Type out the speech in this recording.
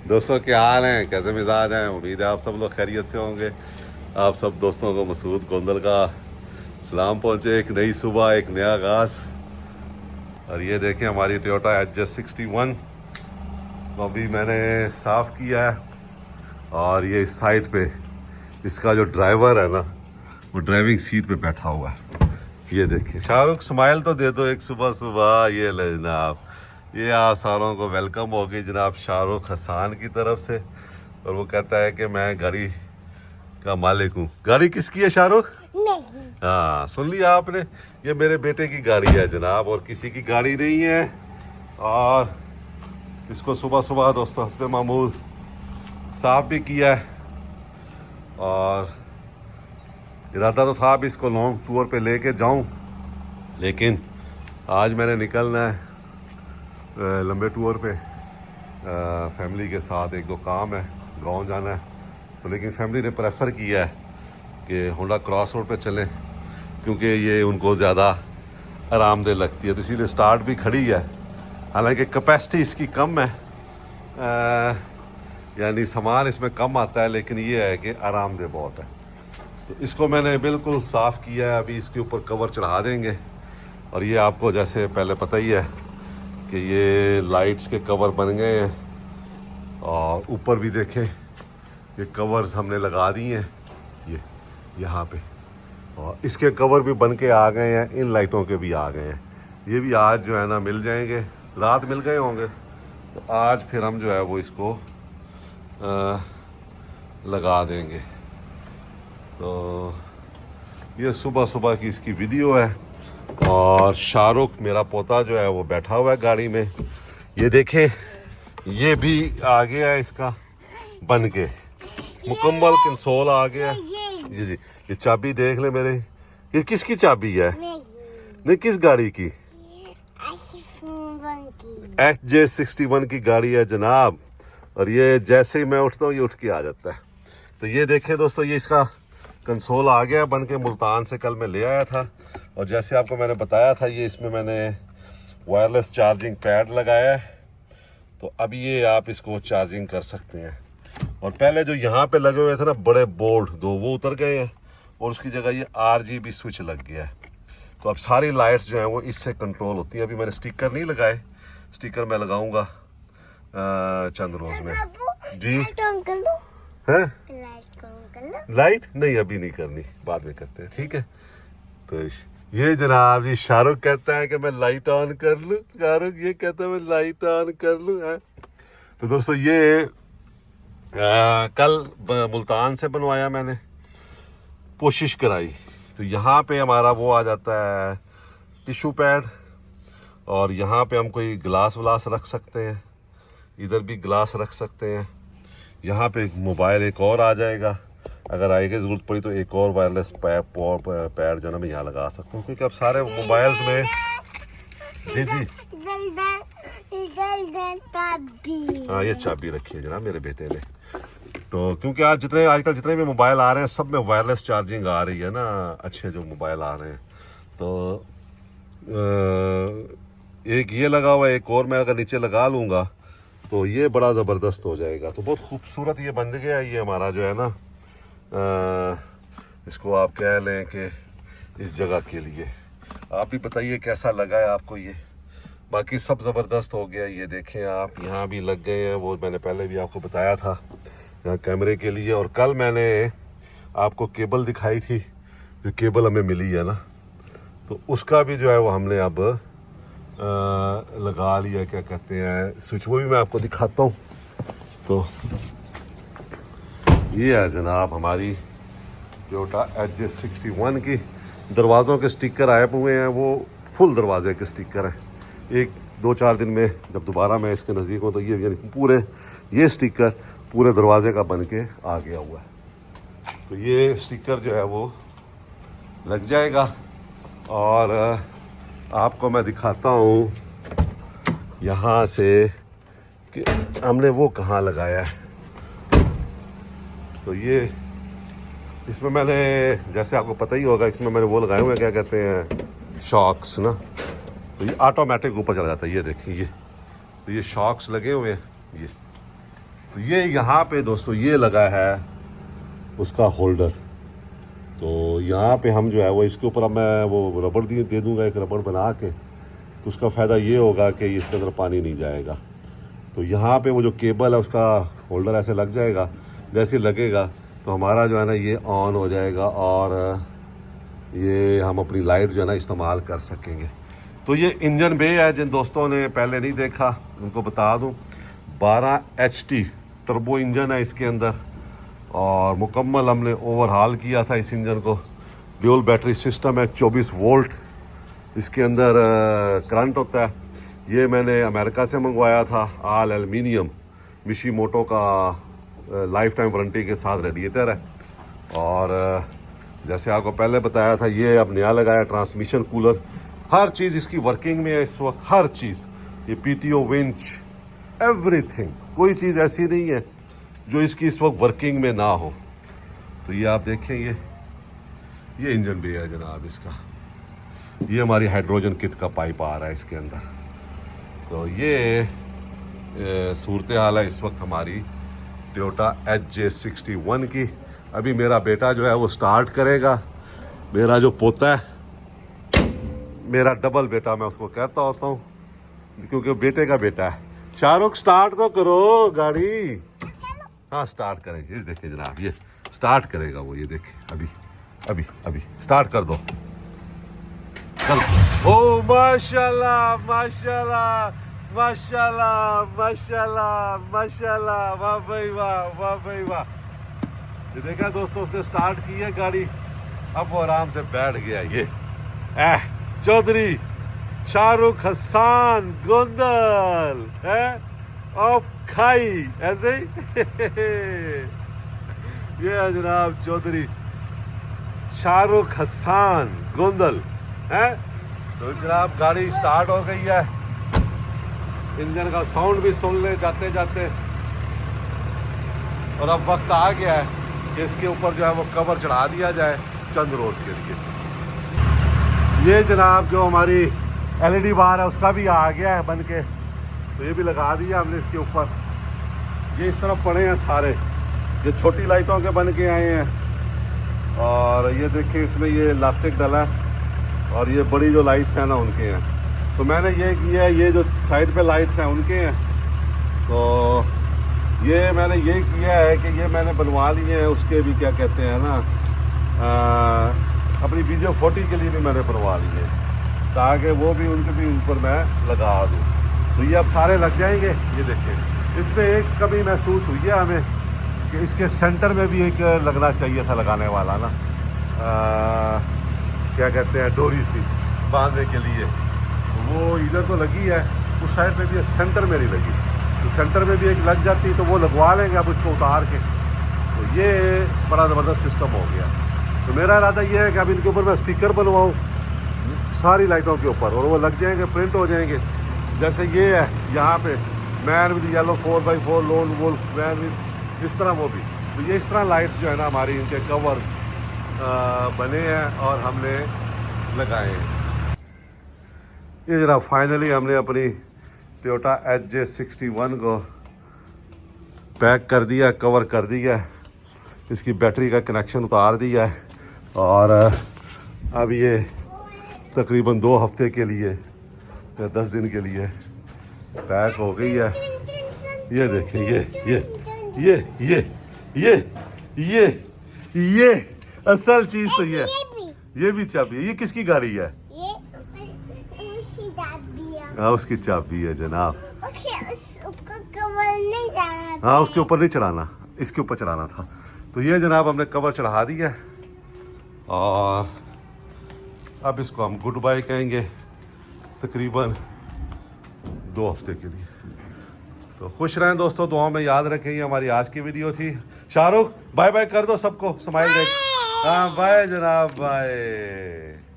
दोस्तों क्या हाल हैं, कैसे मिजाज हैं। उम्मीद है आप सब लोग खैरियत से होंगे। आप सब दोस्तों को मसूद गोंदल का सलाम पहुंचे। एक नई सुबह, एक नया आगाज। और ये देखें हमारी टोयोटा HJ61 को अभी मैंने साफ़ किया है। और ये इस साइड पे इसका जो ड्राइवर है ना, वो ड्राइविंग सीट पे बैठा हुआ है। ये देखिए, शाहरुख स्माइल तो दे दो एक सुबह सुबह। ये ले जनाब, ये आप सारों को वेलकम होगी जनाब शाहरुख हसान की तरफ से। और वो कहता है कि मैं गाड़ी का मालिक हूँ। गाड़ी किसकी है शाहरुख? नहीं। हाँ, सुन लिया आपने, ये मेरे बेटे की गाड़ी है जनाब, और किसी की गाड़ी नहीं है। और इसको सुबह सुबह दोस्तों हस्बे मामूल साफ भी किया है। और इरादा तो था अब इसको लॉन्ग टूर पे लेके जाऊं, लेकिन आज मैंने निकलना है लंबे टूर पे फैमिली के साथ। एक दो काम है, गांव जाना है। तो लेकिन फैमिली ने प्रेफर किया है कि होंडा क्रॉस रोड पे चलें, क्योंकि ये उनको ज़्यादा आरामदेह लगती है। तो इसीलिए स्टार्ट भी खड़ी है। हालांकि कैपेसिटी इसकी कम है, यानी सामान इसमें कम आता है, लेकिन ये है कि आरामदेह बहुत है। तो इसको मैंने बिल्कुल साफ़ किया है। अभी इसके ऊपर कवर चढ़ा देंगे। और ये आपको जैसे पहले पता ही है कि ये लाइट्स के कवर बन गए हैं। और ऊपर भी देखें, ये कवर्स हमने लगा दिए हैं ये यहाँ पे। और इसके कवर भी बन के आ गए हैं, इन लाइटों के भी आ गए हैं। ये भी आज जो है ना मिल जाएंगे, रात मिल गए होंगे। तो आज फिर हम जो है वो इसको लगा देंगे। तो ये सुबह सुबह की इसकी वीडियो है। और शाहरुख मेरा पोता जो है वो बैठा हुआ है गाड़ी में। ये देखें, ये भी आ गया है इसका बन के, मुकम्मल कंसोल आ गया। जी जी, ये चाबी देख ले मेरे, ये किसकी चाबी है? नहीं, किस गाड़ी की? HJ61 की गाड़ी है जनाब। और ये जैसे ही मैं उठता हूँ ये उठ के आ जाता है। तो ये देखें दोस्तों, ये इसका कंसोल आ गया बन के, मुल्तान से कल मैं ले आया था। और जैसे आपको मैंने बताया था, ये इसमें मैंने वायरलेस चार्जिंग पैड लगाया है। तो अब ये आप इसको चार्जिंग कर सकते हैं। और पहले जो यहाँ पे लगे हुए थे ना बड़े बोर्ड दो, वो उतर गए हैं और उसकी जगह ये RGB स्विच लग गया है। तो अब सारी लाइट्स जो हैं वो इससे कंट्रोल होती हैं। अभी मैंने स्टिकर नहीं लगाए, स्टिकर मैं लगाऊंगा चंद रोज में। जी है, लाइट नहीं अभी नहीं करनी, बाद में करते हैं, ठीक है। तो ये जनाब जी शाहरुख कहता है कि मैं लाइट ऑन कर लूं। शाहरुख ये कहता है मैं लाइट ऑन कर लूं है। तो दोस्तों ये कल मुल्तान से बनवाया मैंने, कोशिश कराई। तो यहाँ पे हमारा वो आ जाता है टिश्यू पैड। और यहाँ पे हम कोई गिलास वलास रख सकते हैं, इधर भी गिलास रख सकते हैं। यहाँ पे मोबाइल एक और आ जाएगा, अगर आएगी ज़रूरत पड़ी तो एक और वायरलेस पैड जो है ना मैं यहाँ लगा सकता हूँ, क्योंकि अब सारे मोबाइल्स में। जी जी, हाँ ये चाबी रखी है जनाब मेरे बेटे ने। तो क्योंकि आजकल जितने भी मोबाइल आ रहे हैं सब में वायरलेस चार्जिंग आ रही है ना, अच्छे जो मोबाइल आ रहे हैं। तो एक ये लगा हुआ है, एक और मैं अगर नीचे लगा लूँगा तो ये बड़ा ज़बरदस्त हो जाएगा। तो बहुत खूबसूरत ये बन गया ये हमारा जो है ना, इसको आप कह लें कि इस जगह के लिए। आप भी बताइए कैसा लगा है आपको ये। बाकी सब ज़बरदस्त हो गया। ये देखें आप, यहाँ भी लग गए हैं, वो मैंने पहले भी आपको बताया था यहाँ कैमरे के लिए। और कल मैंने आपको केबल दिखाई थी, जो केबल हमें मिली है ना, तो उसका भी जो है वो हमने अब लगा लिया, क्या कहते हैं, स्विच। वो भी मैं आपको दिखाता हूँ। तो ये है जनाब हमारी टोयोटा HJ61 की। दरवाज़ों के स्टिकर आए हुए हैं, वो फुल दरवाजे के स्टिकर हैं। एक दो चार दिन में जब दोबारा मैं इसके नज़दीक हूँ तो ये यानी पूरे ये स्टिकर पूरे दरवाजे का बन के आ गया हुआ है। तो ये स्टिकर जो है वो लग जाएगा। और आपको मैं दिखाता हूँ यहाँ से कि हमने वो कहाँ लगाया है। तो ये इसमें मैंने, जैसे आपको पता ही होगा, इसमें मैंने वो लगाए हुए हैं, क्या कहते हैं, शॉक्स ना। तो ये ऑटोमेटिक ऊपर चला जाता है। ये देखिए, ये तो ये शॉक्स लगे हुए हैं। ये तो ये यहाँ पे दोस्तों ये लगा है उसका होल्डर। तो यहाँ पे हम जो है वो इसके ऊपर अब मैं वो रबड़ दे दूँगा, एक रबड़ बना के। तो उसका फ़ायदा ये होगा कि इसके अंदर पानी नहीं जाएगा। तो यहाँ पे वो जो केबल है उसका होल्डर ऐसे लग जाएगा, जैसे लगेगा तो हमारा जो है ना ये ऑन हो जाएगा और ये हम अपनी लाइट जो है ना इस्तेमाल कर सकेंगे। तो ये इंजन बे है, जिन दोस्तों ने पहले नहीं देखा उनको बता दूं, 12 HP टर्बो इंजन है इसके अंदर और मुकम्मल हमने ओवरहाल किया था इस इंजन को। ड्यूल बैटरी सिस्टम है, 24 वोल्ट इसके अंदर करंट होता है। ये मैंने अमेरिका से मंगवाया था, ऑल एल्युमिनियम, मिशिमोटो का लाइफ टाइम वारंटी के साथ रेडिएटर है। और जैसे आपको पहले बताया था ये अब नया लगाया, ट्रांसमिशन कूलर, हर चीज़ इसकी वर्किंग में है इस वक्त, हर चीज़। ये PTO विंच, एवरीथिंग, कोई चीज़ ऐसी नहीं है जो इसकी इस वक्त वर्किंग में ना हो। तो ये आप देखें, ये इंजन भी है जनाब इसका। ये हमारी हाइड्रोजन किट का पाइप आ रहा है इसके अंदर। तो ये सूरत हाल है इस वक्त हमारी टोयोटा HJ61 की। अभी मेरा बेटा जो है वो स्टार्ट करेगा, मेरा जो पोता है, मेरा डबल बेटा मैं उसको कहता होता हूँ क्योंकि बेटे का बेटा है। शाहरुख स्टार्ट तो करो गाड़ी। हाँ स्टार्ट करेंगे, इस देखिए जनाब ये स्टार्ट करेगा वो, ये देखिए अभी अभी अभी स्टार्ट कर दो, चलो। ओ माशाल्लाह माशाल्लाह माशाल्लाह माशाल्लाह माशाल्लाह, वाह भाई वाह, वाह भाई वाह। ये देखा दोस्तों, उसने स्टार्ट की है गाड़ी, अब वो आराम से बैठ गया। ये चौधरी शाहरुख हसन गोंदल है ऑफ खाई, ऐसे ही ये है जनाब चौधरी शाहरुख हसन गोंदल है। तो जनाब गाड़ी स्टार्ट हो गई है, इंजन का साउंड भी सुन ले जाते जाते। और अब वक्त आ गया है कि इसके ऊपर जो है वो कवर चढ़ा दिया जाए चंद रोज के लिए। ये जनाब जो हमारी LED बार है उसका भी आ गया है बन के, तो ये भी लगा दिया हमने इसके ऊपर। ये इस तरफ पड़े हैं सारे, ये छोटी लाइटों के बन के आए हैं। और ये देखिए इसमें ये इलास्टिक डला है और ये बड़ी जो लाइट्स हैं ना उनके हैं। तो मैंने ये किया है, ये जो साइड पे लाइट्स हैं उनके हैं। तो ये मैंने ये किया है कि ये मैंने बनवा लिए हैं उसके भी, क्या कहते हैं ना, अपनी BJ40 के लिए भी मैंने बनवा लिए ताकि वो भी उनके भी ऊपर मैं लगा दूँ। तो ये अब सारे लग जाएंगे। ये देखिए इसमें एक कमी महसूस हुई है हमें कि इसके सेंटर में भी एक लगना चाहिए था लगाने वाला ना, क्या कहते हैं, डोरी सी बांधने के लिए। वो इधर तो लगी है, उस साइड में भी सेंटर में नहीं लगी। तो सेंटर में भी एक लग जाती तो वो लगवा लेंगे अब इसको उतार के। तो ये बड़ा ज़बरदस्त सिस्टम हो गया। तो मेरा इरादा ये है कि अब इनके ऊपर मैं स्टिकर बनवाऊँ सारी लाइटों के ऊपर, और वो लग जाएंगे, प्रिंट हो जाएंगे। जैसे ये है यहाँ पे, man with yellow 4x4 lone wolf man with, इस तरह वो भी। तो ये इस तरह लाइट्स जो है ना हमारी, इनके कवर्स बने हैं और हमने लगाए हैं। ये जरा फाइनली हमने अपनी टोयोटा HJ61 को पैक कर दिया, कवर कर दिया, इसकी बैटरी का कनेक्शन उतार दिया है और अब ये तकरीबन 2 हफ्ते के लिए या 10 दिन के लिए पैक हो गई है। ये देखें, ये असल चीज तो ये भी चाबी है। ये किसकी गाड़ी है? हाँ उसकी चाबी है जनाब। हाँ उसके ऊपर नहीं चढ़ाना, इसके ऊपर चढ़ाना था। तो ये जनाब हमने कवर चढ़ा दिया है और अब इसको हम गुड बाय कहेंगे तकरीबन 2 हफ्ते के लिए। तो खुश रहें दोस्तों, दुआओं में याद रखें। ये हमारी आज की वीडियो थी। शाहरुख बाय बाय कर दो सबको, स्माइल देख। हाँ बाय जनाब, बाय।